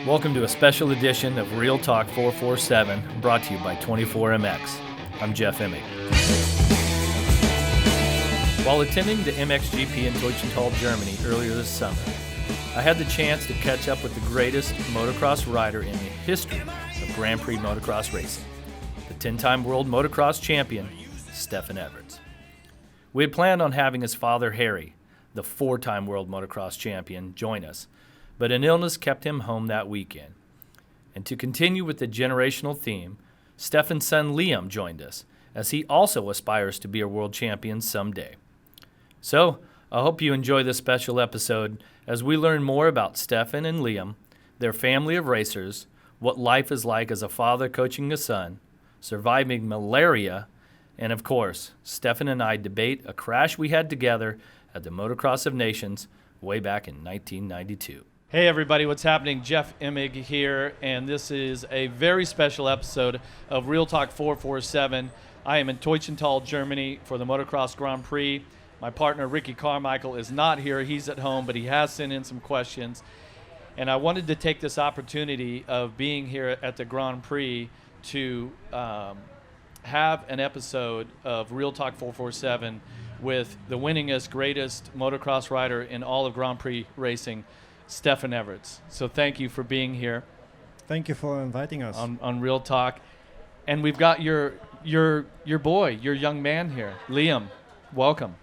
Welcome to a special edition of Real Talk 447, brought to you by 24MX. I'm Jeff Emig. While attending the MXGP in Teutschenthal, Germany earlier this summer, I had the chance to catch up with the greatest motocross rider in the history of Grand Prix motocross racing, the 10-time World Motocross Champion, Stefan Everts. We had planned on having his father, Harry, the 4-time World Motocross Champion, join us, but an illness kept him home that weekend. And to continue with the generational theme, Stefan's son Liam joined us, as he also aspires to be a world champion someday. So, I hope you enjoy this special episode as we learn more about Stefan and Liam, their family of racers, what life is like as a father coaching a son, surviving malaria, and of course, Stefan and I debate a crash we had together at the Motocross of Nations way back in 1992. Hey everybody, what's happening? Jeff Emig here, and this is a very special episode of Real Talk 447. I am in Teutschenthal, Germany for the Motocross Grand Prix. My partner Ricky Carmichael is not here. He's at home, but he has sent in some questions. And I wanted to take this opportunity of being here at the Grand Prix to have an episode of Real Talk 447 with the winningest, greatest motocross rider in all of Grand Prix racing, Stefan Everts. So thank you for being here. Thank you for inviting us on Real Talk. And we've got your boy, your young man here, Liam. Welcome.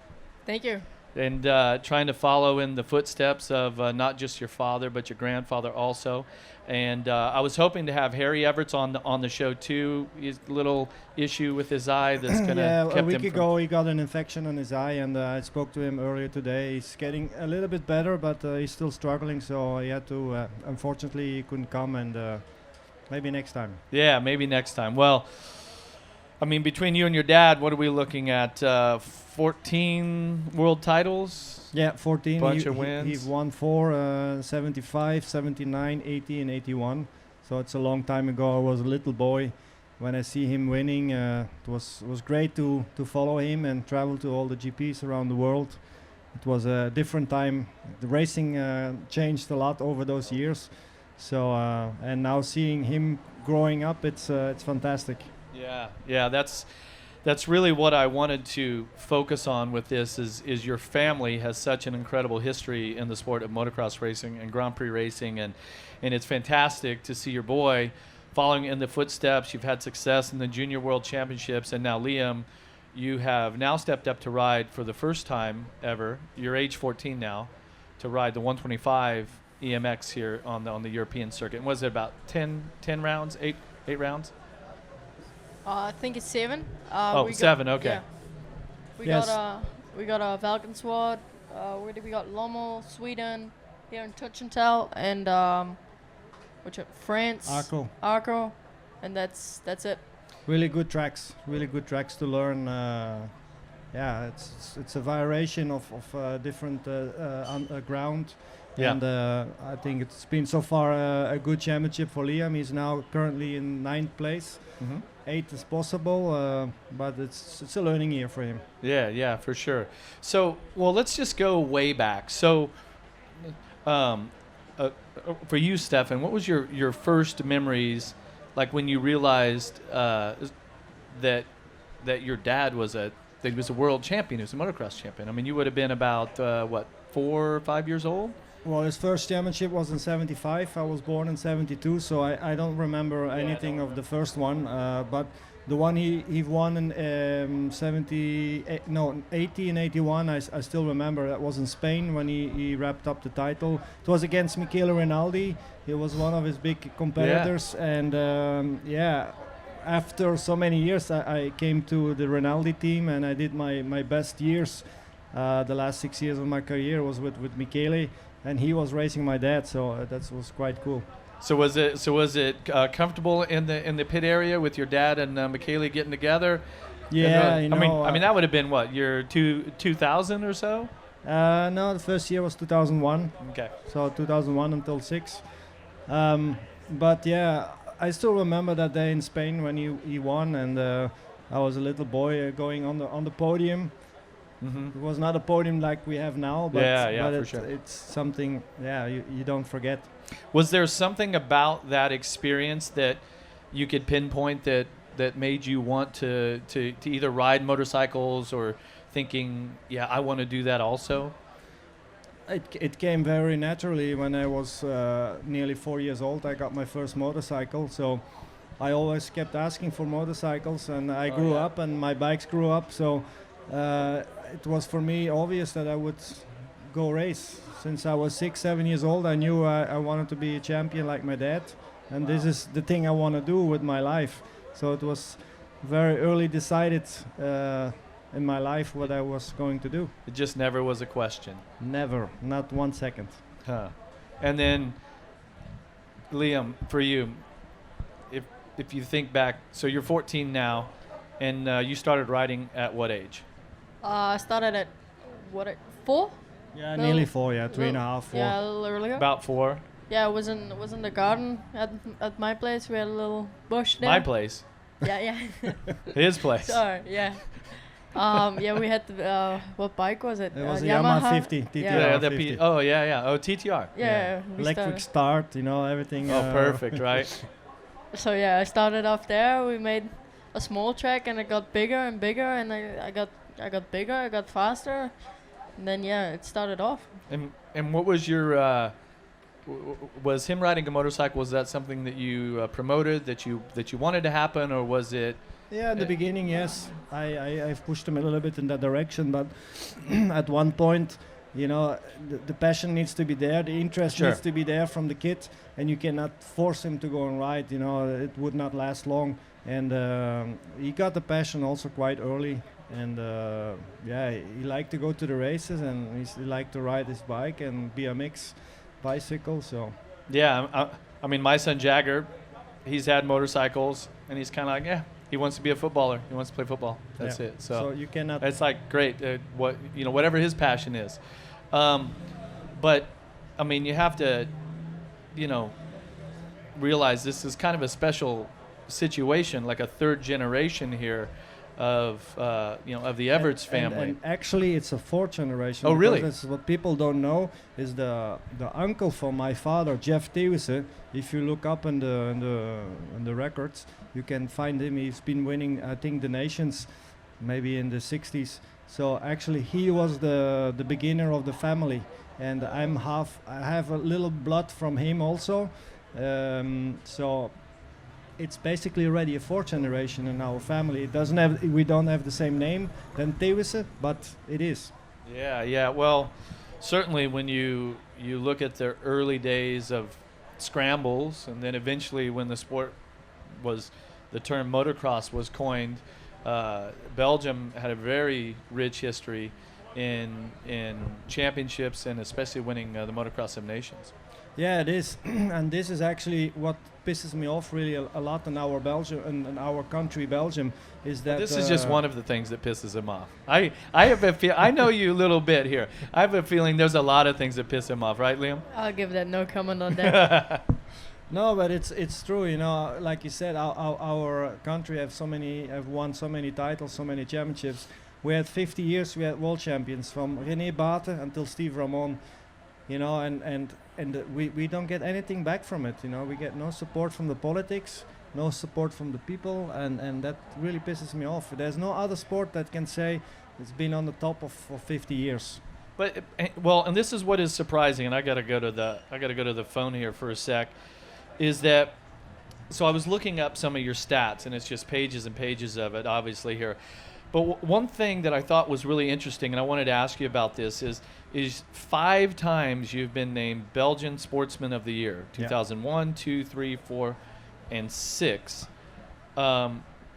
Thank you. And trying to follow in the footsteps of not just your father, but your grandfather also. And I was hoping to have Harry Everts on the show too. His little issue with his eye that's kind of yeah, kept a week him ago he got an infection on his eye, and I spoke to him earlier today. He's getting a little bit better, but he's still struggling, so he had to, unfortunately he couldn't come, and maybe next time. Yeah, maybe next time. Well, I mean, between you and your dad, what are we looking at? 14 world titles? Yeah, 14. Bunch of wins. He won 4, 75, 79, 80, and 81. So it's a long time ago. I was a little boy when I see him winning. It was great to follow him and travel to all the GPs around the world. It was a different time. The racing changed a lot over those years. So and now seeing him growing up, it's fantastic. Yeah, that's really what I wanted to focus on with this is your family has such an incredible history in the sport of motocross racing and Grand Prix racing, and it's fantastic to see your boy following in the footsteps. You've had success in the Junior World Championships, and now Liam, you have now stepped up to ride for the first time ever. You're age 14 now, to ride the 125 EMX here on the European circuit. And was it about 10 rounds, 8 rounds? I think it's 7. 7. Okay. Yeah. We got a Valkenswaard. Where did we got Lommel, Sweden, here in Teutschenthal, and France, Arco, and that's it. Really good tracks to learn. It's a variation of different ground. Yeah. And I think it's been so far a good championship for Liam. He's now currently in 9th place. Mm-hmm. 8th is possible, but it's a learning year for him. Yeah, for sure. So, well, let's just go way back. So, for you, Stefan, what was your first memories, like when you realized that your dad was a world champion, he was a motocross champion? I mean, you would have been about 4 or 5 years old? Well, his first championship was in 75. I was born in 72, so I don't remember anything of the first one. But the one he won in 80 and 81, I still remember. That was in Spain when he wrapped up the title. It was against Michele Rinaldi. He was one of his big competitors. Yeah. And after so many years, I came to the Rinaldi team, and I did my best years. The last 6 years of my career was with Michele. And he was racing my dad, so that was quite cool. So was it comfortable in the pit area with your dad and Michele getting together? Yeah, I mean that would have been what, year 2000 or so? No, the first year was 2001. Okay. So 2001 until 6. But yeah, I still remember that day in Spain when he won, and I was a little boy going on the podium. It was not a podium like we have now, but, for sure. It's something, you don't forget. Was there something about that experience that you could pinpoint that made you want to either ride motorcycles or thinking, I want to do that also? It came very naturally when I was nearly 4 years old. I got my first motorcycle, so I always kept asking for motorcycles, and I grew up and my bikes grew up, so it was for me obvious that I would go race. Since I was 6-7 years old, I knew I wanted to be a champion like my dad, and this is the thing I want to do with my life. So it was very early decided in my life what I was going to do. It just never was a question. Never, not 1 second. And then, Liam, for you, if you think back, so you're 14 now, and you started riding at what age? I started at 4? Yeah, nearly 4. 3.5, 4. Yeah, a little earlier. About 4. Yeah, it was in the garden at my place. We had a little bush there. My place. Yeah. His place. Sorry, yeah. We had what bike was it? It was a Yamaha 50 TTR. TTR. Yeah. Electric start, everything. Perfect, right? So I started off there. We made a small track, and it got bigger and bigger, and I got bigger. I got faster, and then it started off. And what was your was him riding a motorcycle? Was that something that you promoted, that you wanted to happen, or was it? Yeah, at the beginning, yes. I've pushed him a little bit in that direction, but at one point, the passion needs to be there, the interest needs to be there from the kid, and you cannot force him to go and ride. It would not last long. And he got the passion also quite early. And he liked to go to the races, and he liked to ride his bike and BMX bicycle. So I mean, my son Jagger, he's had motorcycles, and he's kind of like, he wants to be a footballer. He wants to play football. That's it. So you cannot. It's like great. Whatever his passion is. But I mean, you have to, realize this is kind of a special situation, like a third generation here of the Everts family. And actually, it's a fourth generation. Oh, really? That's what people don't know is the uncle from my father, Jeff Thewissen. If you look up in the records, you can find him. He's been winning, I think, the nations, maybe in the 60s. So actually, he was the beginner of the family, and I have a little blood from him also. So it's basically already a fourth generation in our family. We don't have the same name than Thewissen, but it is. Yeah. Well, certainly when you look at the early days of scrambles, and then eventually when the term motocross was coined, Belgium had a very rich history in championships, and especially winning the Motocross of Nations. Yeah, it is, and this is actually what pisses me off really a lot in our Belgium, in our country Belgium, is that this is just one of the things that pisses him off. I have I know you a little bit here. I have a feeling there's a lot of things that piss him off, right, Liam? I'll give that no comment on that. No, but it's true. Like you said, our country have won so many titles, so many championships. We had 50 years. We had world champions from René Bate until Steve Ramon. And we don't get anything back from it. We get no support from the politics, no support from the people, and that really pisses me off. There's no other sport that can say it's been on the top for 50 years. But and this is what is surprising, and I gotta go to the phone here for a sec. Is that so? I was looking up some of your stats, and it's just pages and pages of it, obviously here. But one thing that I thought was really interesting, and I wanted to ask you about this, is 5 times you've been named Belgian Sportsman of the Year, 2001, 2, 3, 4, and 6,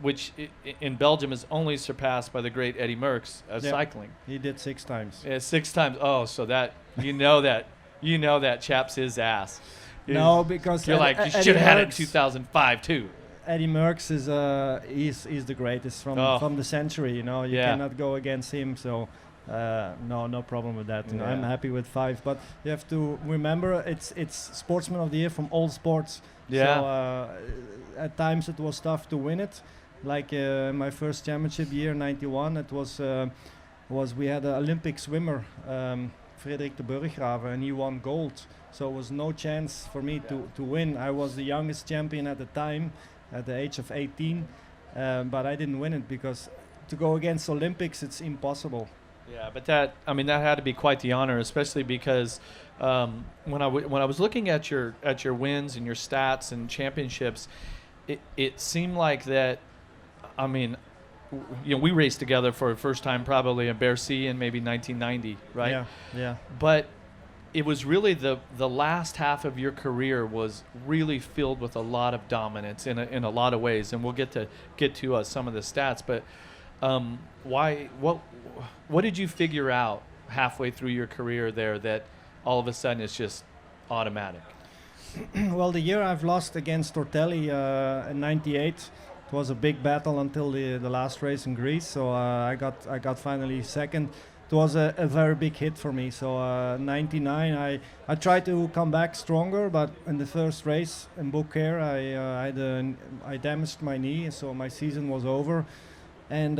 which in Belgium is only surpassed by the great Eddie Merckx of cycling. He did 6 times. Yeah, 6 times. Oh, so that that chap's his ass. No, because you're like, you should have had it in 2005 too. Eddie Merckx is the greatest from the century. You cannot go against him. So no problem with that. I'm happy with 5. But you have to remember, it's Sportsman of the Year from all sports. Yeah. So at times it was tough to win it. Like my first championship year, '91, it was was we had an Olympic swimmer, Frederik de Burggraven, and he won gold. So it was no chance for me to win. I was the youngest champion at the time, at the age of 18, but I didn't win it because to go against Olympics, it's impossible. Yeah, but that had to be quite the honor, especially because when I was looking at your wins and your stats and championships, it seemed like that. I mean, we raced together for the first time probably in Bercy in maybe 1990, right? Yeah, yeah. But it was really the last half of your career was really filled with a lot of dominance in a lot of ways, and we'll get to some of the stats. But what did you figure out halfway through your career there that all of a sudden it's just automatic? Well, the year I've lost against Tortelli in '98, it was a big battle until the last race in Greece. So I got finally second. It was a very big hit for me. So '99, I tried to come back stronger, but in the first race in Beaucaire, I damaged my knee, so my season was over. And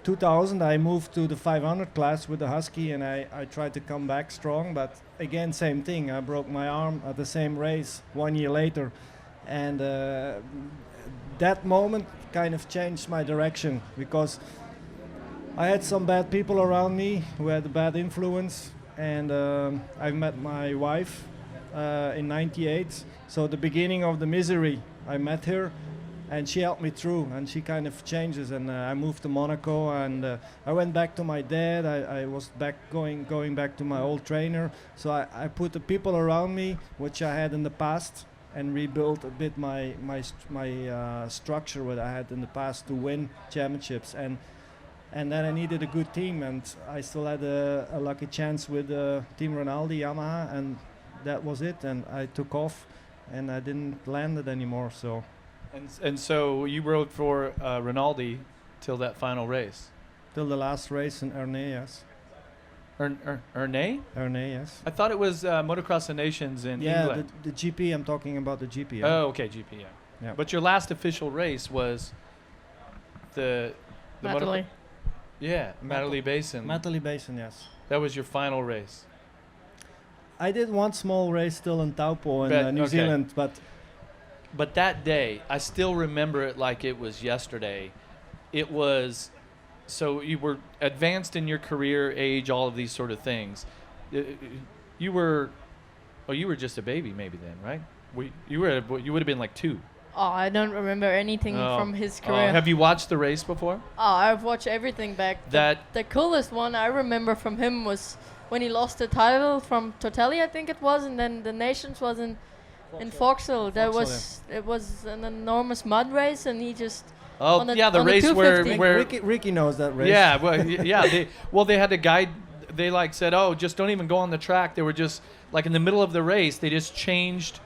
2000, I moved to the 500 class with the Husky, and I tried to come back strong, but again, same thing. I broke my arm at the same race 1 year later, and that moment kind of changed my direction because I had some bad people around me who had a bad influence, and I met my wife in '98. So the beginning of the misery, I met her, and she helped me through, and she kind of changes. And I moved to Monaco, and I went back to my dad. I was going back to my old trainer. So I put the people around me, which I had in the past, and rebuilt a bit my structure what I had in the past to win championships. And then I needed a good team, and I still had a lucky chance with Team Rinaldi, Yamaha, and that was it. And I took off, and I didn't land it anymore. So. And so you rode for Rinaldi till that final race? Till the last race in Ernée, yes. Ernée? Ernée, yes. I thought it was Motocross of Nations in England. Yeah, the GP, I'm talking about the GP. Yeah. Oh, okay, GP, yeah. But your last official race was the Matterley. Matterley Basin. Matterley Basin, yes. That was your final race. I did one small race still in Taupo in New Zealand, But that day, I still remember it like it was yesterday. It was, so you were advanced in your career, age, all of these sort of things. You were just a baby maybe then, right? You would have been like 2. Oh, I don't remember anything from his career. Have you watched the race before? Oh, I've watched everything back. The coolest one I remember from him was when he lost the title from Tortelli, I think it was, and then the Nations was in Vauxhall. It was an enormous mud race, and he just the race where Ricky knows that race. Yeah, they had a guide. They said, just don't even go on the track. They were just in the middle of the race. They just changed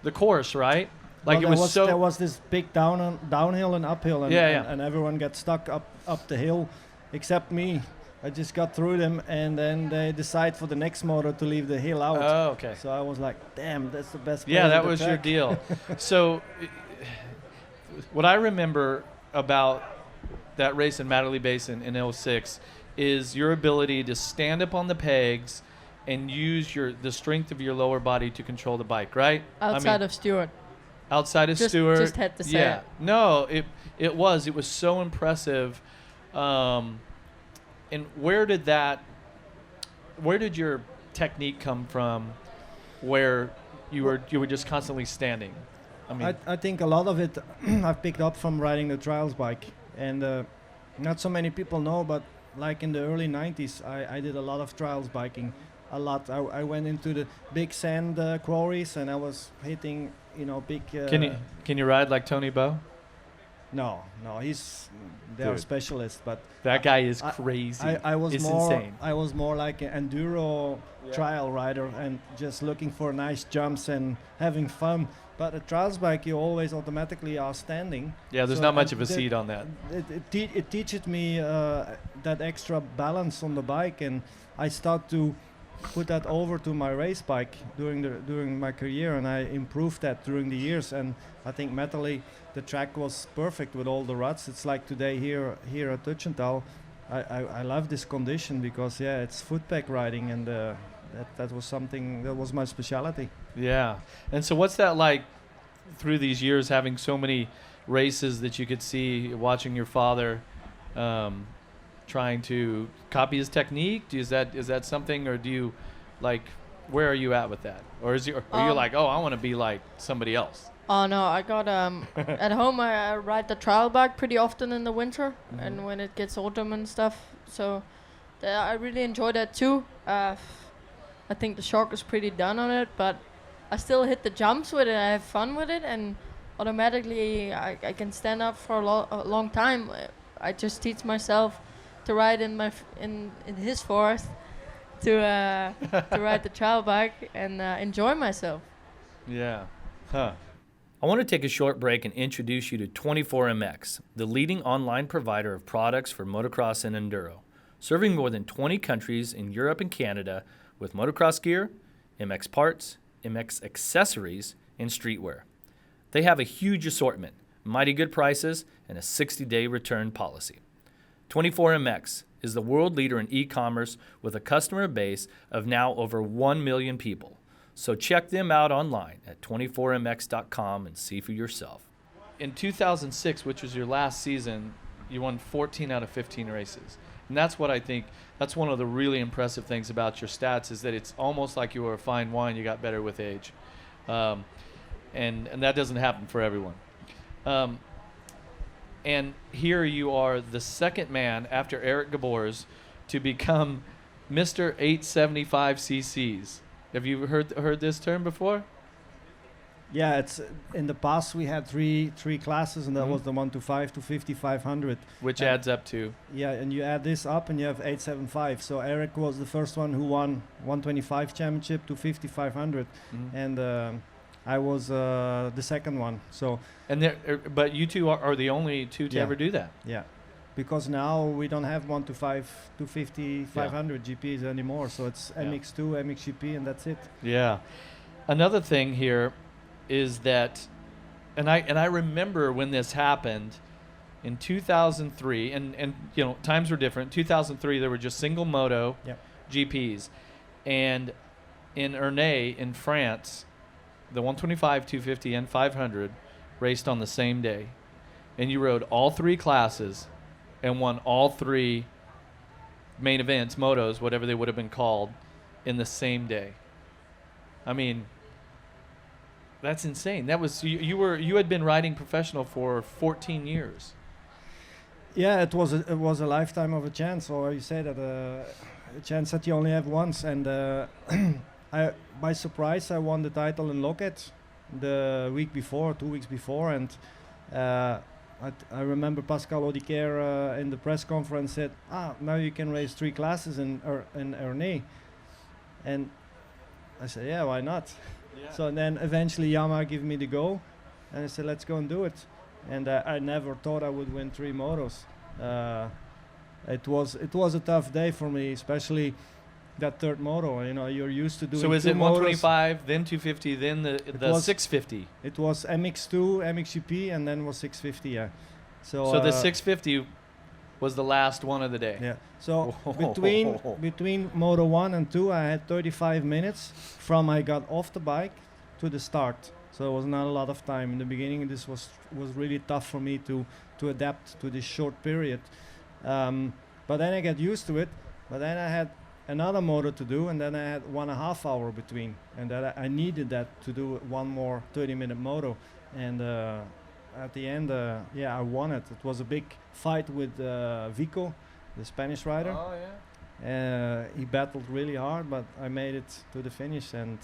the course, right? There was this big downhill and uphill, and everyone got stuck up the hill, except me. I just got through them, and then they decide for the next motor to leave the hill out. Oh, okay. So I was like, damn, that's the best. Yeah, that was your deal. So what I remember about that race in Matterley Basin in '06 is your ability to stand up on the pegs and use the strength of your lower body to control the bike, right? Outside of Stewart. Outside of Stewart. Just had to say it. No, it was so impressive. And where did your technique come from where you were just constantly standing? I think a lot of it I've picked up from riding the trials bike, and not so many people know, but in the early 90s I did a lot of trials biking. A lot. I went into the big sand quarries, and I was hitting big. Can you ride like Tony Bow? No, they're specialists, but that guy is crazy. I was insane. I was more like an enduro trial rider and just looking for nice jumps and having fun. But a trials bike, you always automatically are standing. Yeah, there's not much of a seat on that. It teaches me that extra balance on the bike, and I start to put that over to my race bike during my career, and I improved that during the years. And I think Matterley, the track was perfect with all the ruts. It's like today here at Tuchenthal, I love this condition because it's footpack riding, and that was something that was my specialty. Yeah. And so what's that like through these years, having so many races that you could see, watching your father trying to copy his technique? Is that something, or do you like, where are you at with that? Or are you like, oh, I want to be like somebody else? Oh no, I got at home I ride the trial bike pretty often in the winter, and when it gets autumn and stuff. So I really enjoy that too. I think the shock is pretty done on it, but I still hit the jumps with it. I have fun with it, and automatically I can stand up for a long time. I just teach myself to ride in his forest, to ride the trial bike and enjoy myself. Yeah. Huh. I want to take a short break and introduce you to 24MX, the leading online provider of products for motocross and enduro, serving more than 20 countries in Europe and Canada with motocross gear, MX parts, MX accessories, and streetwear. They have a huge assortment, mighty good prices, and a 60-day return policy. 24MX is the world leader in e-commerce with a customer base of now over 1 million people. So check them out online at 24mx.com and see for yourself. In 2006, which was your last season, you won 14 out of 15 races. And that's what I think, that's one of the really impressive things about your stats, is that it's almost like you were a fine wine, you got better with age. And that doesn't happen for everyone. And here you are the second man after Eric Gabors to become Mr. 875 cc's. Have you heard this term before? Yeah, it's in the past we had three classes, and that was the 125 to 5500, which adds up to. Yeah, and you add this up, and you have 875. So Eric was the first one who won 125 championship to 5500, and I was the second one. So. But you two are the only two to ever do that. Yeah. Because now we don't have 125 to 500 GPs anymore, so it's MX2, MXGP, and that's it. Yeah. Another thing here is that, and I remember when this happened in 2003, and you know, times were different. 2003 there were just single moto GPs, and in Ernay in France, the 125, 250, and 500 raced on the same day, and you rode all three classes and won all three main events, motos, whatever they would have been called, in the same day. I mean, that's insane. That was you had been riding professional for 14 years. Yeah, it was a lifetime of a chance, or you say that a chance that you only have once. And by surprise, I won the title in Loket the week before, 2 weeks before, and I remember Pascal Audiquer in the press conference said, now you can race three classes in Ernay. And I said, yeah, why not? Yeah. So then eventually Yamaha gave me the go, and I said, let's go and do it. And I never thought I would win three motos. It was a tough day for me, especially that third moto. You know, you're used to doing. So is it 125, then 250, then the 650? It was MX2, MXGP, and then was 650. Yeah. So the 650 was the last one of the day. Yeah. So between moto 1 and 2, I had 35 minutes from I got off the bike to the start. So it was not a lot of time in the beginning. This was really tough for me to adapt to this short period. But then I got used to it. But then I had another moto to do, and then I had 1.5 hour between, and that I needed that to do one more 30-minute moto. And at the end, I won it. It was a big fight with Vico, the Spanish rider. Oh yeah. He battled really hard, but I made it to the finish, and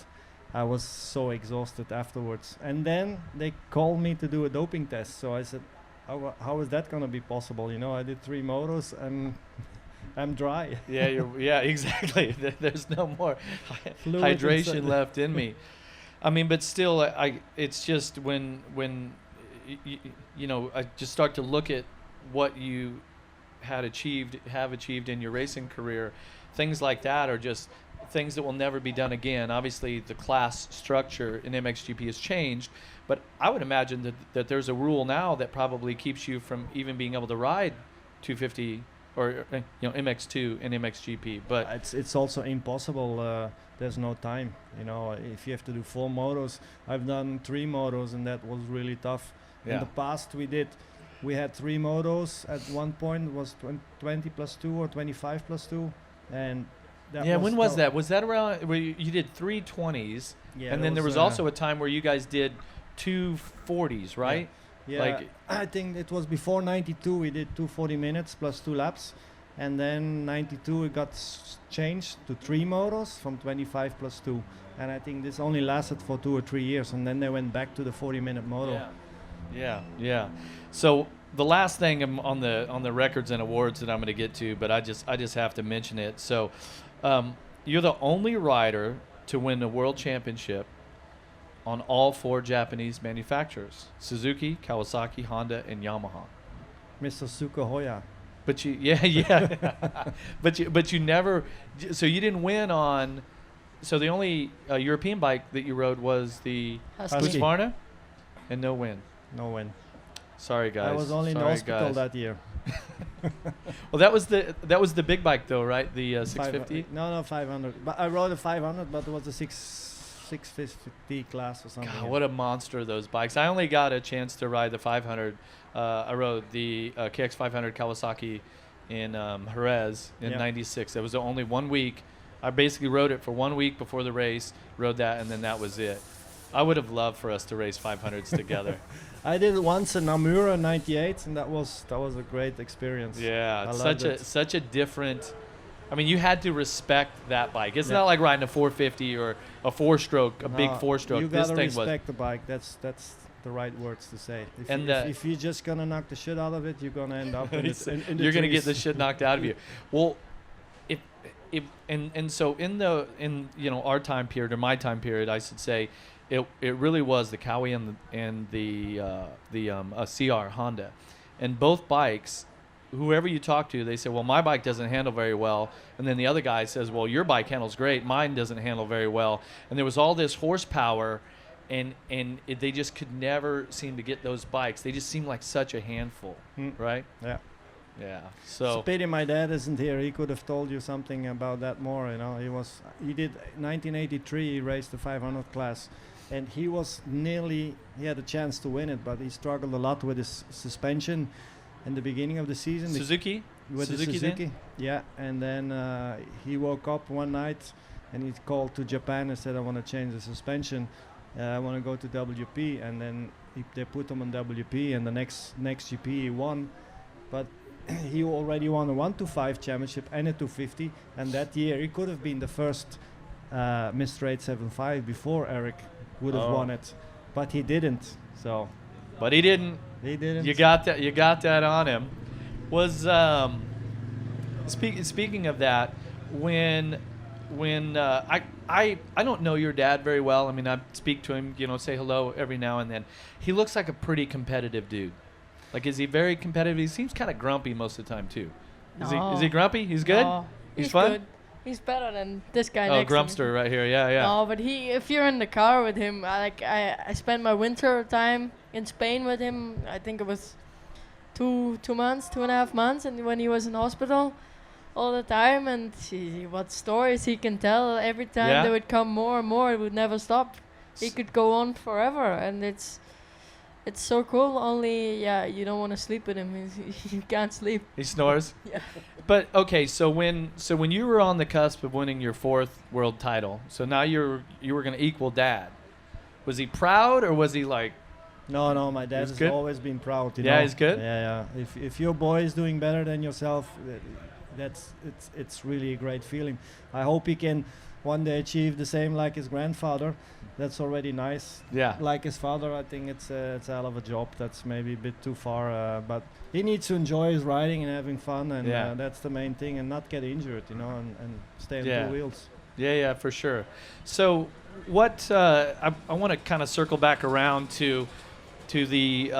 I was so exhausted afterwards. And then they called me to do a doping test. So I said, how is that going to be possible? You know, I did 3 motos and I'm dry. Yeah, exactly. There's no more hydration left in me. I mean, but still, it's just when you know, I just start to look at what you have achieved in your racing career. Things like that are just things that will never be done again. Obviously, the class structure in MXGP has changed, but I would imagine that there's a rule now that probably keeps you from even being able to ride 250 or MX2 and MXGP. But it's also impossible. There's no time. If you have to do 4 motos, I've done 3 motos, and that was really tough. Yeah. In the past, we had 3 motos. At one point, it was 20 plus 2 or 25 plus 2, and when was that? Was that around where you did 3 20s, and then there was also a time where you guys did 2 40s, right? Yeah, I think it was before 92. We did 2 40 minutes plus 2 laps, and then 92 it got changed to 3 motos from 25 plus 2, and I think this only lasted for 2 or 3 years, and then they went back to the 40-minute moto. Yeah. So the last thing on the records and awards that I'm going to get to, but I just have to mention it. So you're the only rider to win the World Championship on all 4 Japanese manufacturers: Suzuki, Kawasaki, Honda, and Yamaha. Mr. Sukuhoya. But but you never. So you didn't win on. So the only European bike that you rode was the Husqvarna, and no win. No win. Sorry, guys. I was only in the hospital that year. Well, that was the big bike though, right? The 650. No, 500. But I rode a 500, but it was a 650 class or something. God, what a monster those bikes! I only got a chance to ride the 500. I rode the KX 500 Kawasaki in Jerez in '96. It was only 1 week. I basically rode it for 1 week before the race. Rode that, and then that was it. I would have loved for us to race 500s together. I did it once in Namura in '98, and that was a great experience. Yeah, such a different. I mean, you had to respect that bike. It's not like riding a 450 or a 4-stroke, a big 4-stroke. You gotta respect the bike. That's the right words to say. If you're just gonna knock the shit out of it, you're gonna end up in the you're gonna get the shit knocked out of you. Well, so in our time period, or my time period, I should say, it really was the Kawi and the CR Honda, and both bikes. Whoever you talk to, they say, well, my bike doesn't handle very well. And then the other guy says, well, your bike handles great. Mine doesn't handle very well. And there was all this horsepower, and they just could never seem to get those bikes. They just seemed like such a handful, right? Yeah. Yeah. So it's a pity my dad isn't here. He could have told you something about that more. He did 1983. He raced the 500 class, and he had a chance to win it, but he struggled a lot with his suspension. In the beginning of the season, Suzuki? Yeah, and then he woke up one night and he called to Japan and said, I want to change the suspension. I want to go to WP. And then they put him on WP, and the next GP he won. But he already won a 125 championship and a 250. And that year he could have been the first Mr. 875 before Eric would have won it. But he didn't. But he didn't. He didn't. You got that on him. Was speaking of that, when I don't know your dad very well. I mean, I speak to him, say hello every now and then. He looks like a pretty competitive dude. Like, is he very competitive? He seems kind of grumpy most of the time too. Is he grumpy? He's good. No, he's fun. Good. He's better than this guy. Oh, next to Grumpster me. right here. Yeah. No, but if you're in the car with him, I spent my winter time in Spain with him. I think it was 2.5 months, and when he was in hospital all the time, and what stories he can tell every time. They would come more and more. It would never stop. He could go on forever, and it's so cool. Only you don't want to sleep with him. You can't sleep. He snores. Yeah. But okay, so when you were on the cusp of winning your 4th world title, so now you were going to equal Dad. Was he proud, or was he like? No, my dad has always been proud. Yeah, he's good. Yeah. If your boy is doing better than yourself, it's really a great feeling. I hope he can one day achieve the same like his grandfather. That's already nice. Yeah. Like his father, I think it's a hell of a job. That's maybe a bit too far, but he needs to enjoy his riding and having fun, and that's the main thing, and not get injured, and stay on 2 wheels. Yeah, for sure. So what I want to kind of circle back around to the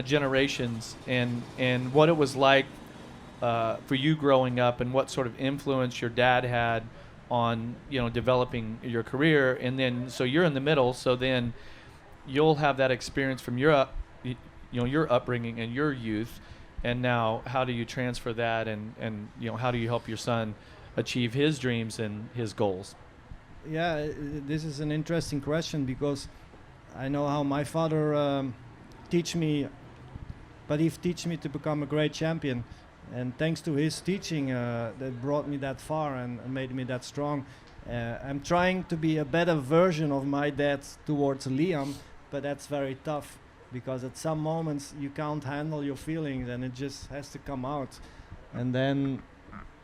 generations and what it was like for you growing up, and what sort of influence your dad had on developing your career. And then so you're in the middle, so then you'll have that experience from your your upbringing and your youth, And now how do you transfer that, and how do you help your son achieve his dreams and his goals? Yeah, this is an interesting question, because I know how my father teach me, but he teach me to become a great champion. And thanks to his teaching, that brought me that far and made me that strong. I'm trying to be a better version of my dad towards Liam, but that's very tough, because at some moments you can't handle your feelings and it just has to come out. And then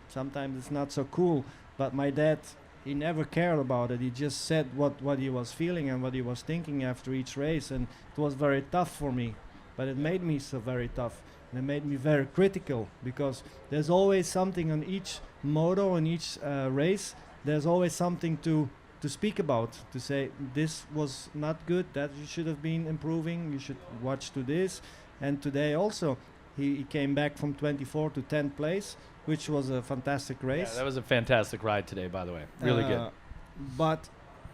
sometimes it's not so cool. But my dad, he never cared about it. He just said what he was feeling and what he was thinking after each race. And it was very tough for me. But it made me so very tough. And it made me very critical, because there's always something on each moto, in each race. There's always something to speak about, to say this was not good, that you should have been improving, you should watch to this. And today also, he came back from 24 to 10th place, which was a fantastic race. Yeah, that was a fantastic ride today, by the way. Really good. But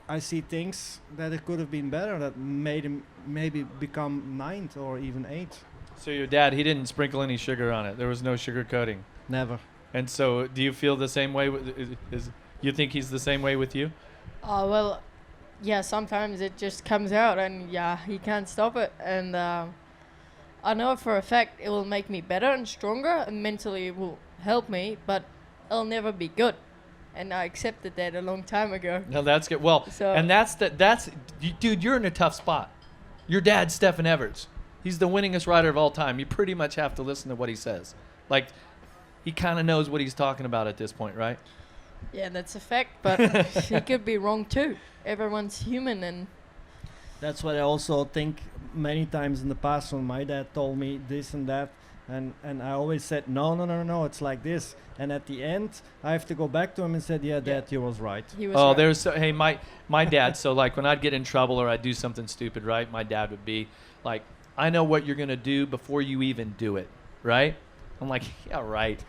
I see things that it could have been better, that made him maybe become 9th or even 8th. So your dad, he didn't sprinkle any sugar on it. There was no sugar coating. Never. And so do you feel the same way? You think he's the same way with you? Well, yeah, sometimes it just comes out, and yeah, he can't stop it. And I know for a fact it will make me better and stronger, and mentally it will help me, but it'll never be good. And I accepted that a long time ago. No, that's good. Well, So- and dude, you're in a tough spot. Your dad's Stefan Everts. He's the winningest rider of all time. You pretty much have to listen to what he says. Like, he kind of knows what he's talking about at this point, right? Yeah, that's a fact, but he could be wrong too. Everyone's human, and That's what I also think many times in the past, when my dad told me this and that, and I always said, no, it's like this. And at the end, I have to go back to him and said, yeah, Dad, you was right. he was right. Hey, my dad, so like when I'd get in trouble or I'd do something stupid, right, my dad would be like, I know what you're going to do before you even do it, right? I'm like, yeah, right.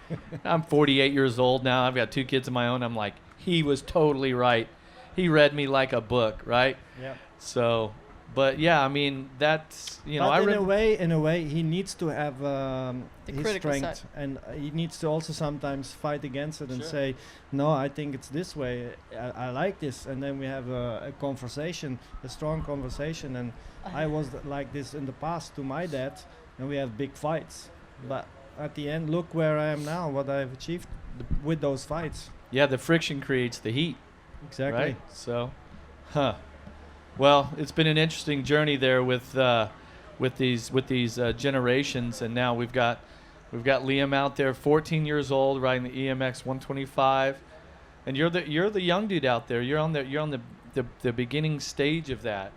I'm 48 years old now. I've got 2 kids of my own. I'm like, he was totally right. He read me like a book, right? Yeah. So, but yeah, I mean, that's, But in a way, he needs to have his critical strength, side. and he needs to also sometimes fight against it and Sure. say, no, I think it's this way. I like this, and then we have a conversation, a strong conversation. And I was like this in the past to my dad, and we have big fights. But at the end, look where I am now, what I've achieved with those fights. Yeah, the friction creates the heat. Exactly. Right? So, well, it's been an interesting journey there with these generations, and now we've got Liam out there, 14 years old, riding the EMX 125, and you're the young dude out there. You're on the beginning stage of that.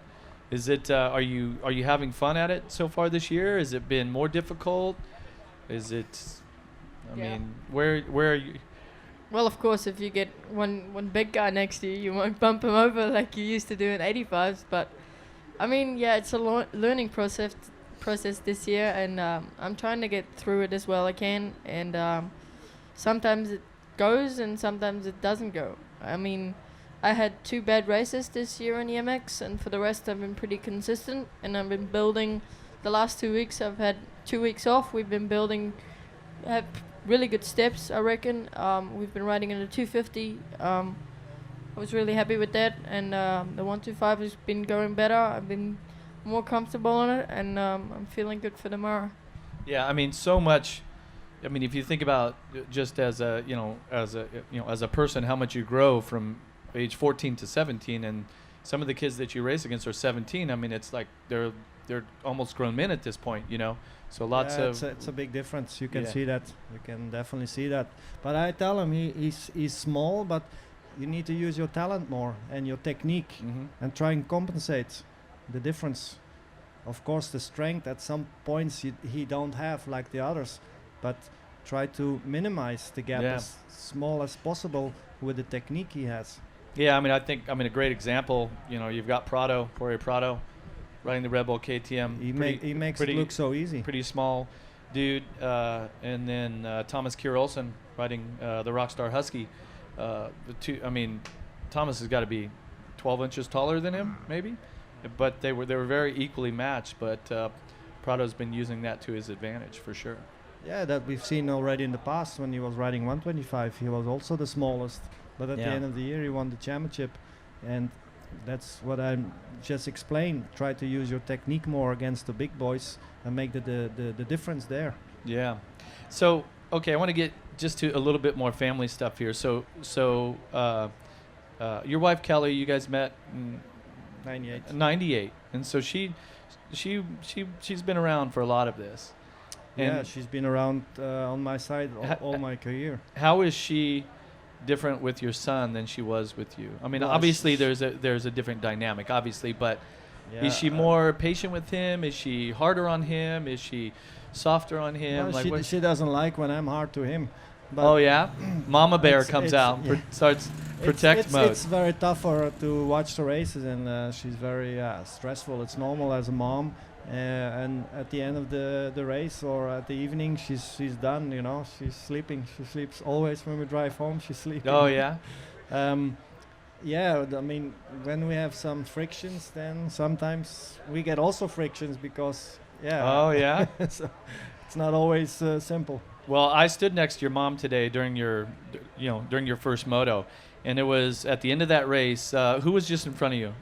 Is it? Are you having fun at it so far this year? Has it been more difficult? Is it? I Yeah. mean, where are you? Well, of course, if you get one big guy next to you, you won't bump him over like you used to do in 85s. But I mean, yeah, it's a learning process this year, and I'm trying to get through it as well I can. And sometimes it goes, and sometimes it doesn't go. I mean, I had 2 bad races this year in EMX, and for the rest, I've been pretty consistent, and I've been building. The last 2 weeks, I've had 2 weeks off. We've been building. Have really good steps, I reckon. We've been riding in the 250. I was really happy with that, and the 125 has been going better. I've been more comfortable on it, and I'm feeling good for tomorrow. Yeah, I mean, so much. I mean, if you think about just as a person, how much you grow from age 14 to 17, and some of the kids that you race against are 17. I mean, it's like they're almost grown men at this point, So lots of. It's a big difference. You can Yeah. see that. You can definitely see that. But I tell him he's small, but you need to use your talent more and your technique, Mhm. and try and compensate the difference. Of course, the strength at some points he don't have like the others, but try to minimize the gap Yeah. as small as possible with the technique he has. Yeah, I mean, a great example. You've got Jorge Prado, riding the Red Bull KTM. He makes it look so easy. Pretty small dude, and then Thomas Kier Olsen riding the Rockstar Husky. Thomas has got to be 12 inches taller than him, maybe, but they were very equally matched. But Prado's been using that to his advantage for sure. Yeah, that we've seen already in the past when he was riding 125. He was also the smallest, but at the end of the year he won the championship, and that's what I just explained. Try to use your technique more against the big boys and make the difference there. Yeah. So okay, I want to get just to a little bit more family stuff here. So your wife Kelly, you guys met in 98. 98, and so she's been around for a lot of this. Yeah, she's been around on my side all my career. How is she different with your son than she was with you? I mean, well, obviously there's a different dynamic, obviously, but is she more patient with him? Is she harder on him? Is she softer on him? Well, like she doesn't like when I'm hard to him. But oh yeah, Mama Bear comes out, starts protect mode. It's very tough for her to watch the races, and she's very stressful. It's normal as a mom. And at the end of the race or at the evening, she's done. You know, she's sleeping. She sleeps always when we drive home. She's sleeping. Oh yeah. Yeah, I mean, when we have some frictions, then sometimes we get also frictions because Oh yeah. So it's not always simple. Well, I stood next to your mom today during your first moto, and it was at the end of that race. Who was just in front of you?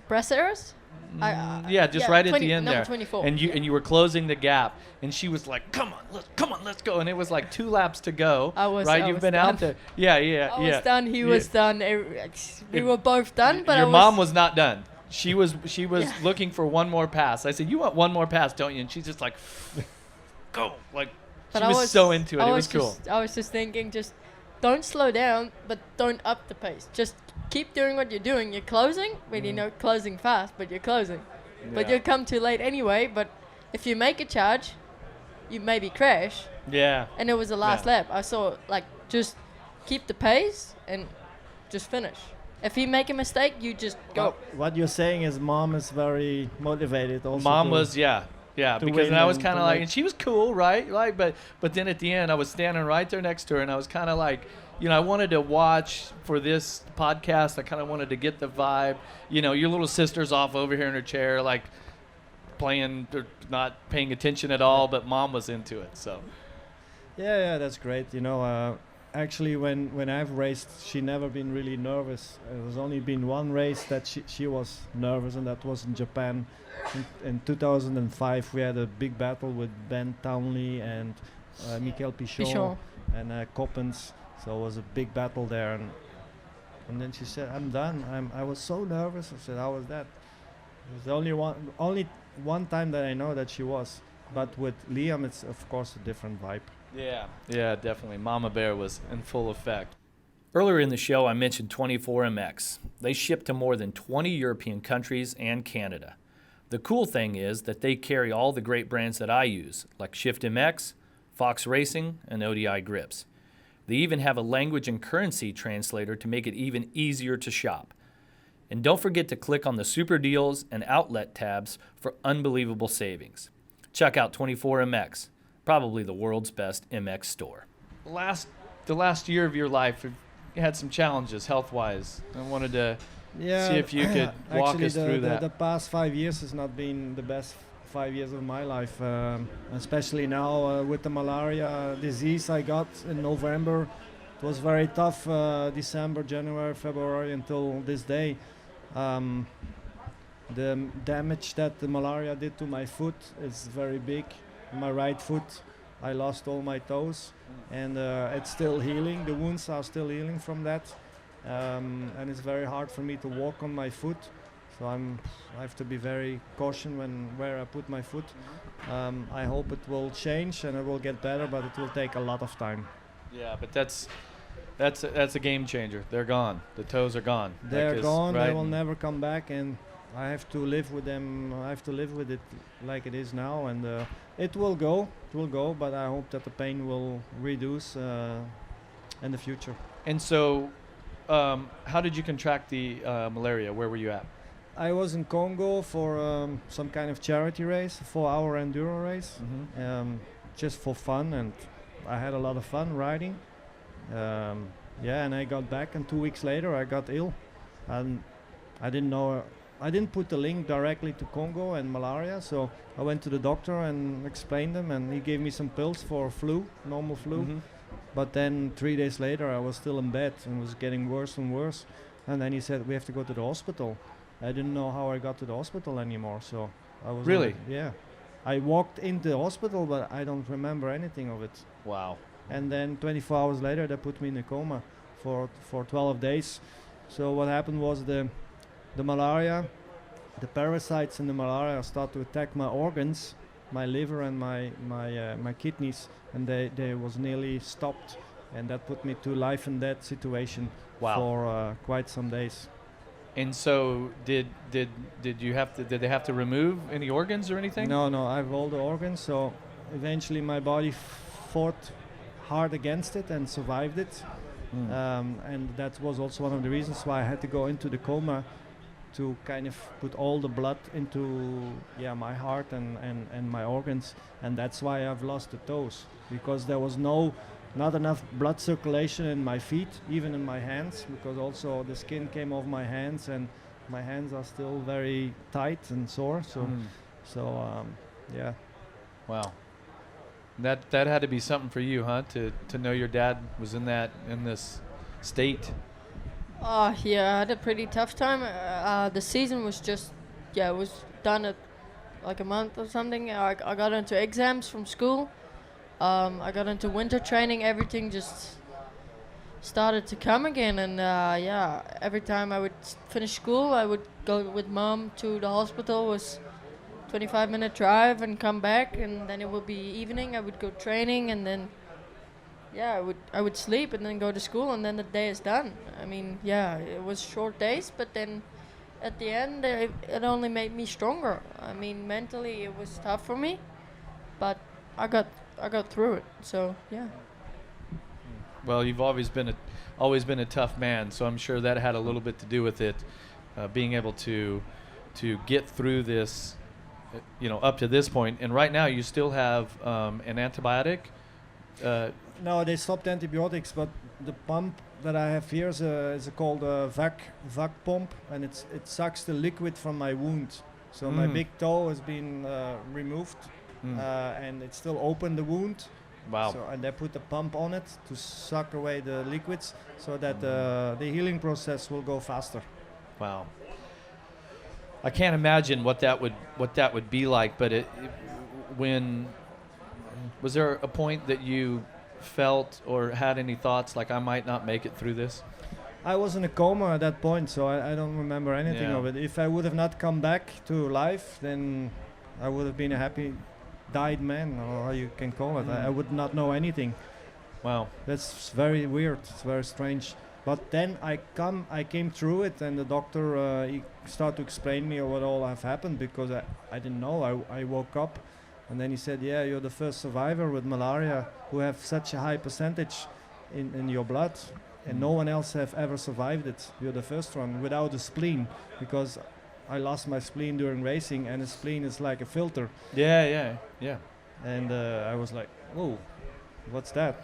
Brasseros? Right at the end there. 24. And you were closing the gap, and she was like, "Come on, let's go!" And it was like 2 laps to go. You've been done. out there. Yeah. I was done. He was done. We were both done. But your mom was not done. She was looking for one more pass. I said, "You want one more pass, don't you?" And she's just like, "Go!" Like she was so into it. It was cool. I was just thinking, just don't slow down, but don't up the pace. Just keep doing what you're doing. You're closing, closing fast, but you're closing. Yeah. But you'll come too late anyway. But if you make a charge, you maybe crash. Yeah. And it was the last lap. I saw just keep the pace and just finish. If you make a mistake, you just go. What you're saying is mom is very motivated also. Mom was, yeah, because I was kind of like, and she was cool, right? But then at the end, I was standing right there next to her, and I was kind of like, I wanted to watch for this podcast. I kind of wanted to get the vibe. Your little sister's off over here in her chair, like playing, or not paying attention at all, but mom was into it, so. Yeah, that's great. Actually, when I've raced, she never been really nervous. It was only been one race that she was nervous, and that was in Japan. In 2005, we had a big battle with Ben Townley and Michael Pichon and Coppens. So it was a big battle there, and then she said, "I'm done." I was so nervous. I said, "How was that?" It was the only one time that I know that she was. But with Liam, it's of course a different vibe. Yeah, definitely. Mama Bear was in full effect. Earlier in the show, I mentioned 24MX. They ship to more than 20 European countries and Canada. The cool thing is that they carry all the great brands that I use, like Shift MX, Fox Racing, and ODI grips. They even have a language and currency translator to make it even easier to shop. And don't forget to click on the Super Deals and Outlet tabs for unbelievable savings. Check out 24MX, probably the world's best MX store. The last year of your life, you had some challenges health-wise. I wanted to see if you could walk us through that. The past 5 years has not been the best 5 years of my life, especially now with the malaria disease I got in November. It was very tough, December, January, February until this day. The damage that the malaria did to my foot is very big. My right foot, I lost all my toes, and it's still healing. The wounds are still healing from that, and it's very hard for me to walk on my foot. So I have to be very cautious where I put my foot. I hope it will change and it will get better, but it will take a lot of time. Yeah, but that's a game changer. They're gone. The toes are gone. They're gone. Right? They will never come back, and I have to live with them. I have to live with it like it is now, and it will go. It will go, but I hope that the pain will reduce in the future. And so, how did you contract the malaria? Where were you at? I was in Congo for some kind of charity race, 4-hour enduro race, just for fun, and I had a lot of fun riding. And I got back, and 2 weeks later I got ill, and I didn't know I didn't put the link directly to Congo and malaria, so I went to the doctor and explained them, and he gave me some pills for flu, normal flu. Mm-hmm. But then 3 days later, I was still in bed and was getting worse and worse. And then he said, we have to go to the hospital. I didn't know how I got to the hospital anymore, so I was... Really? Yeah. I walked into the hospital, but I don't remember anything of it. Wow. And then 24 hours later, they put me in a coma for 12 days. So what happened was the malaria, the parasites in the malaria start to attack my organs, my liver and my kidneys, and they was nearly stopped, and that put me to life and death situation. Wow. For quite some days. And so did you have to, did they have to remove any organs or anything? No, I have all the organs, so eventually my body fought hard against it and survived it. And that was also one of the reasons why I had to go into the coma, to kind of put all the blood into my heart and my organs, and that's why I've lost the toes, because there was not enough blood circulation in my feet, even in my hands, because also the skin came off my hands, and my hands are still very tight and sore. So yeah. Wow. That had to be something for you, huh? To know your dad was in this state. Yeah, I had a pretty tough time. The season was just, it was done at like a month or something. I got into exams from school. I got into winter training. Everything just started to come again. And every time I would finish school, I would go with Mom to the hospital. It was 25-minute drive and come back. And then it would be evening. I would go training, and then I would sleep and then go to school, and then the day is done. I mean, it was short days, but then at the end, it only made me stronger. I mean, mentally it was tough for me, but I got through it. So yeah. Well, you've always been a tough man, so I'm sure that had a little bit to do with it, being able to get through this, up to this point. And right now, you still have an antibiotic. No, they stopped antibiotics, but the pump that I have here is called a vac pump, and it sucks the liquid from my wound. So my big toe has been removed, and it's still open, the wound. Wow. So, and they put a pump on it to suck away the liquids, so that the healing process will go faster. Wow. I can't imagine what that would be like, but when was there a point that you felt or had any thoughts like, I might not make it through this? I was in a coma at that point, so I don't remember anything of it. If I would have not come back to life, then I would have been a happy died man, or how you can call it. I would not know anything. Wow. That's very weird. It's very strange. But then I came through it, and the doctor he started to explain me what all have happened, because I didn't know. I woke up, and then he said, you're the first survivor with malaria who have such a high percentage in your blood, and no one else have ever survived it. You're the first one without a spleen, because I lost my spleen during racing, and a spleen is like a filter. Yeah. And I was like, whoa, what's that?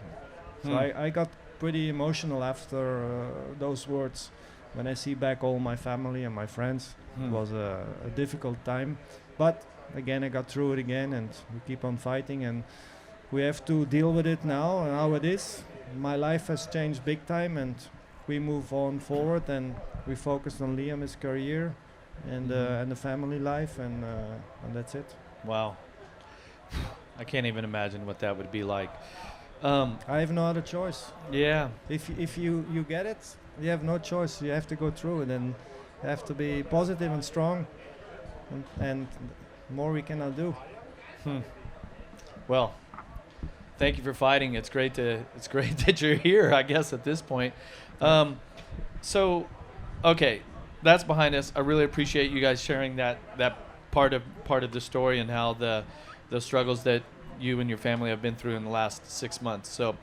So I got pretty emotional after those words. When I see back all my family and my friends, it was a difficult time. But again, I got through it again, and we keep on fighting, and we have to deal with it now, and how it is. My life has changed big time, and we move on forward, and we focus on Liam, his career, and the family life, and that's it. Wow. I can't even imagine what that would be like. I have no other choice. Yeah. If you get it, you have no choice. You have to go through it, and you have to be positive and strong, and more we cannot do. Well, thank you for fighting. It's great that you're here, I guess, at this point. So, okay, that's behind us. I really appreciate you guys sharing that part of the story, and how the struggles that you and your family have been through in the last 6 months. So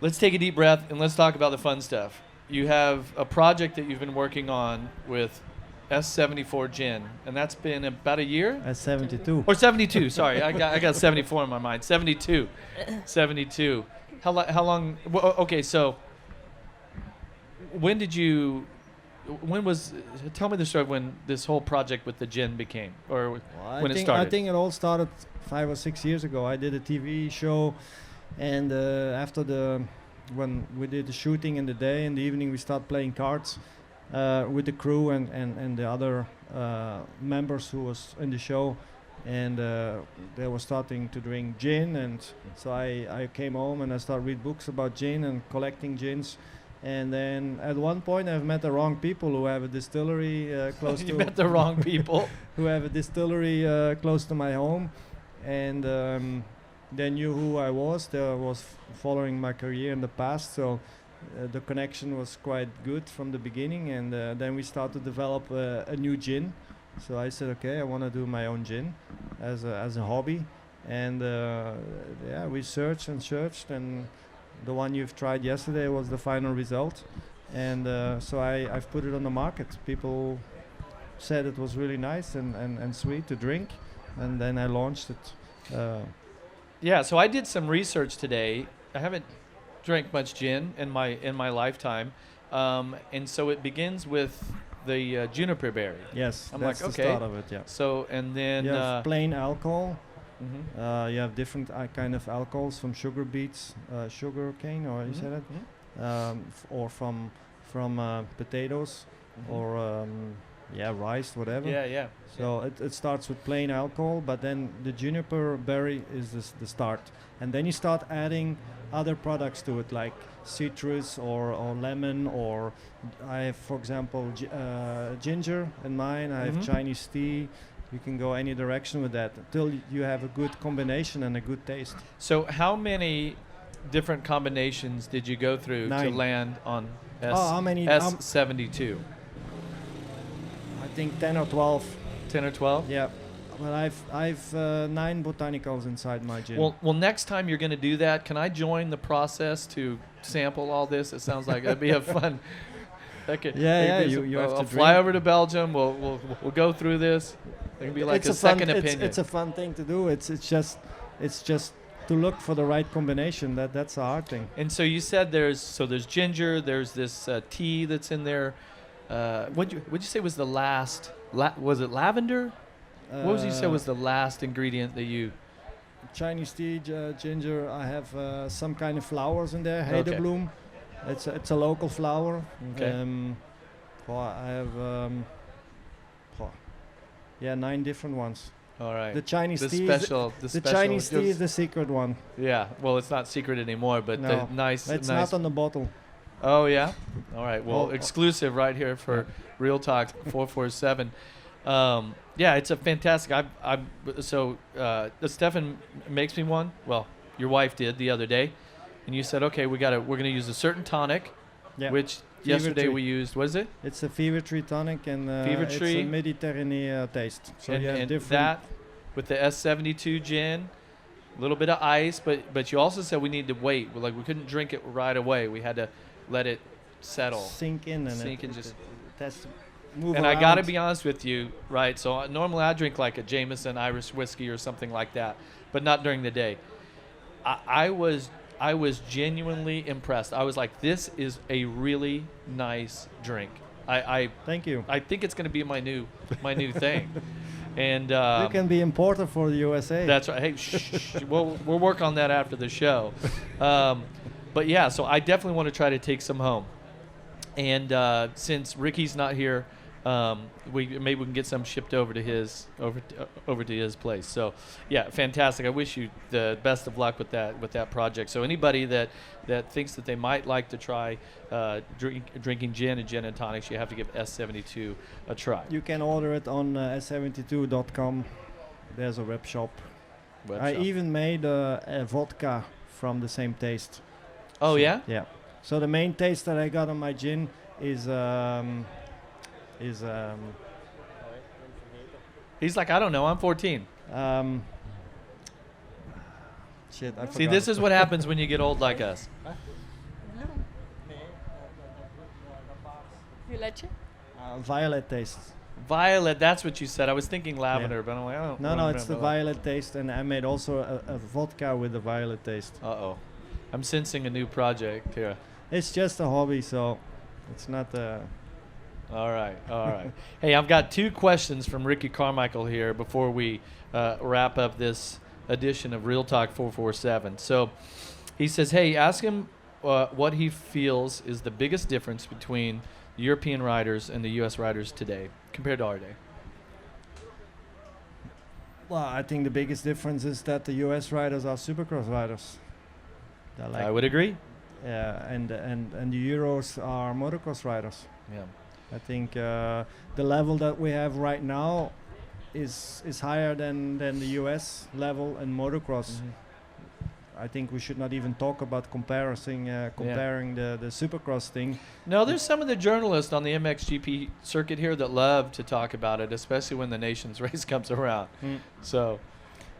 let's take a deep breath, and let's talk about the fun stuff. You have a project that you've been working on with S74 Gin, and that's been about a year? S72. Or 72, sorry. I got 74 in my mind. 72. How long? Well, okay, so when did you when was? Tell me the story of when this whole project with the gin became, or when it started. I think it all started 5 or 6 years ago. I did a TV show, and after when we did the shooting in the day, in the evening we start playing cards with the crew and the other members who was in the show, and they were starting to drink gin, and so I came home and I started read books about gin and collecting gins. And then at one point I've met the wrong people who have a distillery close to... You met the wrong people. Who have a distillery close to my home. And they knew who I was. They was following my career in the past. So the connection was quite good from the beginning. And then we started to develop a new gin. So I said, okay, I want to do my own gin as a hobby. And yeah, we searched and searched, and the one you've tried yesterday was the final result. And so I've put it on the market. People said it was really nice and sweet to drink, and then I launched it. Yeah, so I did some research today. I haven't drank much gin in my lifetime, and so it begins with the juniper berry. Yes, I'm that's like, the okay. start of it. Yeah. So and then you have plain alcohol. Mm-hmm. You have different kind of alcohols from sugar beets, sugar cane, or you said it, or from potatoes, or rice, whatever. Yeah. So it starts with plain alcohol, but then the juniper berry is the start, and then you start adding other products to it, like citrus or lemon, or I have, for example, ginger in mine. I have Chinese tea. You can go any direction with that until you have a good combination and a good taste. So how many different combinations did you go through 9. to land on how many? S72? I think 10 or 12. 10 or 12? Yeah. Well, I've 9 botanicals inside my gin. Well, next time you're going to do that, can I join the process to sample all this? It sounds like it'd be a fun. You have to I'll fly over to Belgium. We'll go through this. It can be like a second opinion. It's a fun thing to do. It's just to look for the right combination. That's a hard thing. And so you said there's ginger. There's this tea that's in there. What'd you say was the last? Was it lavender? What would you say was the last ingredient that you? Chinese tea, ginger. I have some kind of flowers in there. Hedebloem. It's a local flower. Okay. I have 9 different ones. All right. The Chinese tea. The Chinese tea is the secret one. Yeah. Well, it's not secret anymore, but no, nice. It's not on the bottle. Oh yeah. All right. Well, exclusive right here for Real Talk 447. Yeah, it's a fantastic. Stefan makes me one. Well, your wife did the other day. And you said, okay, we're going to use a certain tonic, which yesterday we used. What is it? It's a fever tree tonic, and it's a Mediterranean taste. So you have different. That with the S72 gin, a little bit of ice, but you also said we need to wait. We couldn't drink it right away. We had to let it settle, sink in, and just move. And around. I got to be honest with you, right? So normally I drink like a Jameson Irish whiskey or something like that, but not during the day. I was genuinely impressed. I was like, this is a really nice drink. Thank you. I think it's going to be my new thing. And you can be importer for the USA. That's right. Hey, shh. We'll work on that after the show. But yeah, so I definitely want to try to take some home. And since Ricky's not here, maybe we can get some shipped over to his place. So yeah, fantastic. I wish you the best of luck with that project. So anybody that thinks that they might like to try drinking gin and gin and tonics, you have to give S72 a try. You can order it on s72.com. There's a web shop. I even made a vodka from the same taste. Oh, so, yeah? Yeah. So the main taste that I got on my gin is He's like, I don't know, I'm 14. Shit, I forgot. See, this is what happens when you get old like us. Violet taste. Violet, that's what you said. I was thinking lavender, but I'm like, oh. No, it's the violet taste, and I made also a vodka with the violet taste. Uh-oh. I'm sensing a new project here. It's just a hobby, so it's not All right. Hey, I've got 2 questions from Ricky Carmichael here before we wrap up this edition of Real Talk 447. So he says, hey, ask him what he feels is the biggest difference between the European riders and the U.S. riders today compared to our day. Well, I think the biggest difference is that the U.S. riders are supercross riders. I would agree. Yeah, and the Euros are motocross riders. Yeah. I think the level that we have right now is higher than the US level in motocross. Mm-hmm. I think we should not even talk about comparing the supercross thing. No, there's some of the journalists on the MXGP circuit here that love to talk about it, especially when the Nations race comes around. So,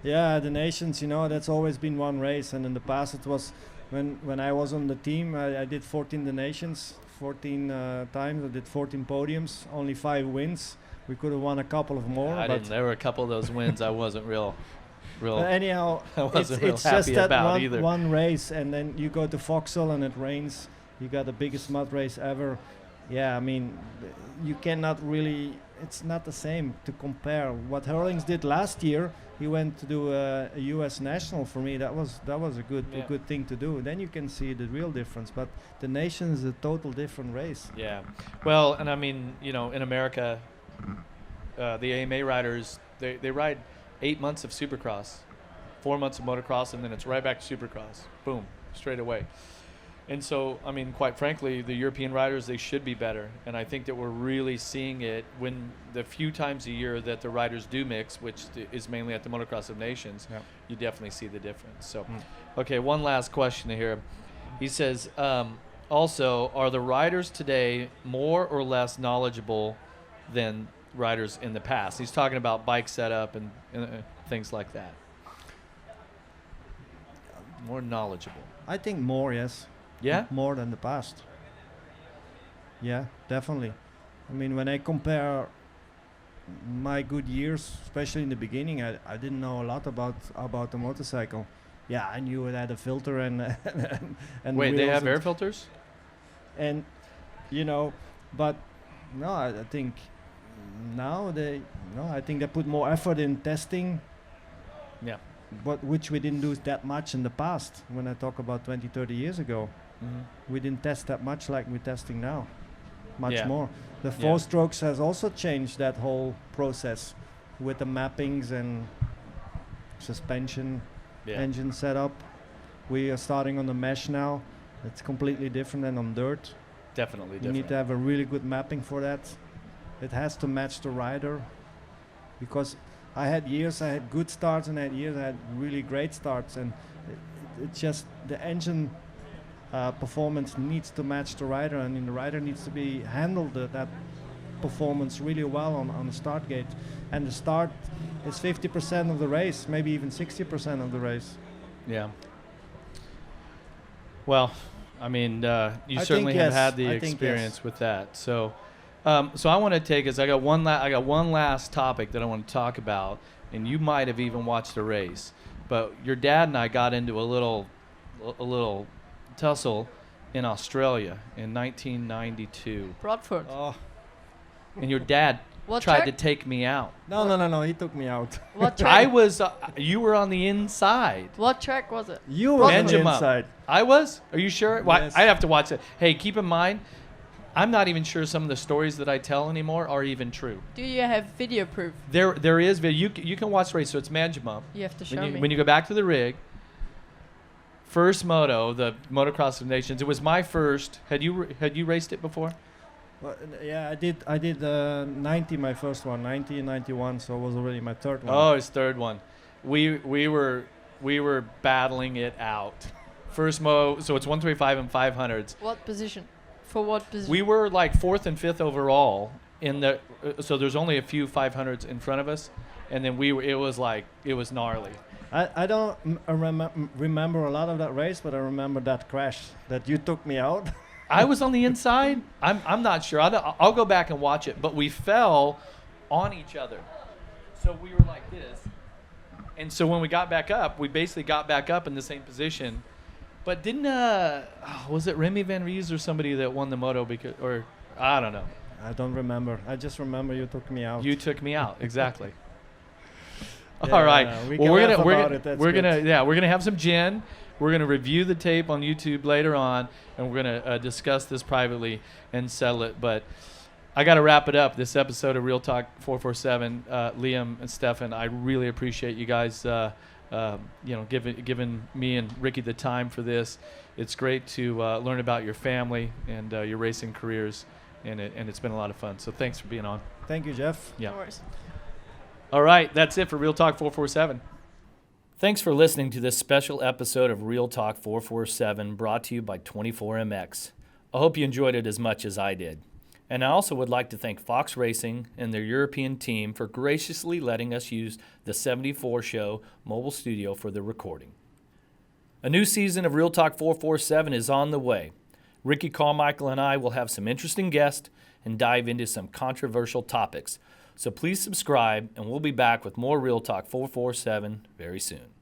yeah, the Nations, that's always been one race, and in the past it was when I was on the team, I did 14 the Nations, 14 times. I did 14 podiums, only 5 wins. We could have won a couple of more. There were a couple of those wins I wasn't real. Anyhow, I wasn't it's real happy just that about either. one race, and then you go to Vauxhall and it rains. You got the biggest mud race ever. Yeah, I mean, you cannot really. It's not the same to compare. What Hurlings did last year, he went to do a U.S. national. For me, that was a good thing to do. Then you can see the real difference. But the Nations is a total different race. Yeah, well, and I mean, in America, the AMA riders they ride 8 months of Supercross, 4 months of motocross, and then it's right back to Supercross. Boom, straight away. And so, I mean, quite frankly, the European riders, they should be better. And I think that we're really seeing it when the few times a year that the riders do mix, which is mainly at the Motocross of Nations, you definitely see the difference. So, okay, one last question here. He says, also, are the riders today more or less knowledgeable than riders in the past? He's talking about bike setup and things like that. More knowledgeable. I think more, yes. Yeah? More than the past. Yeah, definitely. I mean, when I compare my good years, especially in the beginning, I didn't know a lot about the motorcycle. Yeah, I knew it had a filter and and wait, they have air filters? And, but no, I think now I think they put more effort in testing. Yeah. But which we didn't do that much in the past. When I talk about 20, 30 years ago, we didn't test that much like we're testing now. Much more. The 4-strokes has also changed that whole process with the mappings and suspension, engine setup. We are starting on the mesh now. It's completely different than on dirt. Definitely You need to have a really good mapping for that. It has to match the rider, because I had good starts, and I had really great starts, and it's just the engine performance needs to match the rider, and the rider needs to be handled that performance really well on the start gate. And the start is 50% of the race, maybe even 60% of the race. Yeah. Well, I mean, you certainly have had the experience with that. So, so I want to take us. I got one last topic that I want to talk about, and you might have even watched the race. But your dad and I got into a little tussle in Australia in 1992. Bradford. Oh. And your dad tried to take me out. No. He took me out. What track? You were on the inside. What track was it? You were on the inside. I was? Are you sure? Well, Yes. I have to watch it. Hey, keep in mind, I'm not even sure some of the stories that I tell anymore are even true. Do you have video proof? There is video. You can watch the race. So it's Manjimum. You have to show me. When you go back to the rig, first moto, the Motocross of Nations. It was my first. Had you raced it before? Well, yeah, I did 90, my first one, 90 and 91, so it was already my third one. Oh, his third one. We were battling it out. First moto, so it's 125 and 500s. What position? For what position? We were like 4th and 5th overall in the. So there's only a few 500s in front of us, and then it was gnarly. I don't remember a lot of that race, but I remember that crash that you took me out. I was on the inside. I'm not sure. I'll go back and watch it. But we fell on each other, so we were like this. And so when we got back up, we basically got back up in the same position. But didn't was it Remy Van Ries or somebody that won the moto or I don't know. I don't remember. I just remember you took me out. You took me out, exactly. Yeah, all right. We're gonna have some gin. We're gonna review the tape on YouTube later on, and we're gonna discuss this privately and settle it. But I got to wrap it up. This episode of Real Talk 447, Liam and Stefan, I really appreciate you guys, giving me and Ricky the time for this. It's great to learn about your family and your racing careers, and it's been a lot of fun. So thanks for being on. Thank you, Jeff. Yeah. No worries. All right, that's it for Real Talk 447. Thanks for listening to this special episode of Real Talk 447, brought to you by 24MX. I hope you enjoyed it as much as I did. And I also would like to thank Fox Racing and their European team for graciously letting us use the 74 Show mobile studio for the recording. A new season of Real Talk 447 is on the way. Ricky Carmichael and I will have some interesting guests and dive into some controversial topics. So please subscribe, and we'll be back with more Real Talk 447 very soon.